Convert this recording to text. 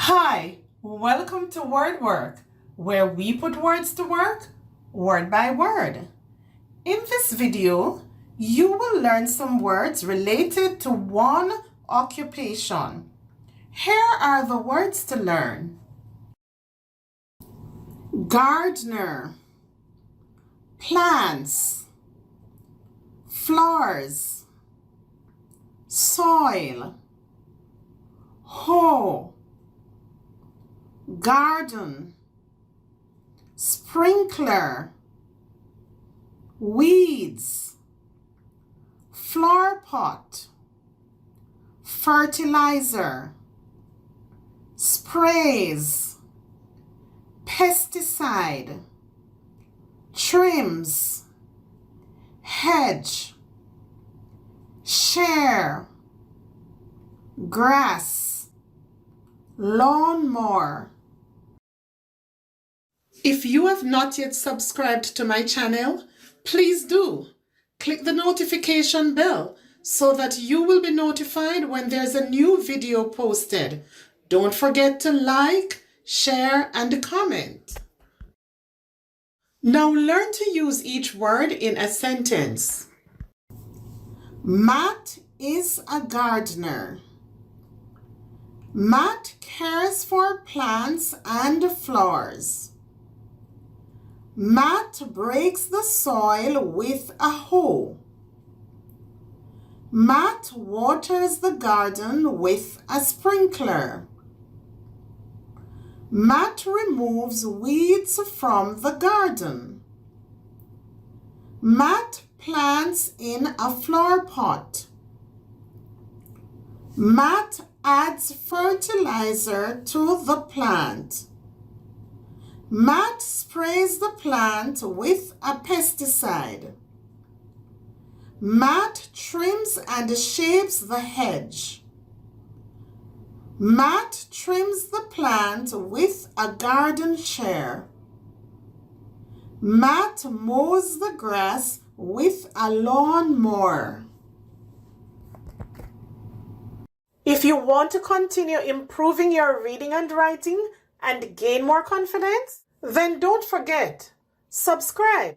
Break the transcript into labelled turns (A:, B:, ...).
A: Hi, welcome to Word Work, where we put words to work, word by word. In this video, you will learn some words related to one occupation. Here are the words to learn. Gardener, plants, flowers, soil, hoe, garden, sprinkler, weeds, flower pot, fertilizer, sprays, pesticide, trims, hedge, share, grass, lawnmower. If you have not yet subscribed to my channel, please do. Click the notification bell so that you will be notified when there's a new video posted. Don't forget to like, share, and comment. Now learn to use each word in a sentence. Matt is a gardener. Matt cares for plants and flowers. Matt breaks the soil with a hoe. Matt waters the garden with a sprinkler. Matt removes weeds from the garden. Matt plants in a flower pot. Matt adds fertilizer to the plant. Matt sprays the plant with a pesticide. Matt trims and shapes the hedge. Matt trims the plant with a garden chair. Matt mows the grass with a lawnmower. If you want to continue improving your reading and writing and gain more confidence, then don't forget, subscribe.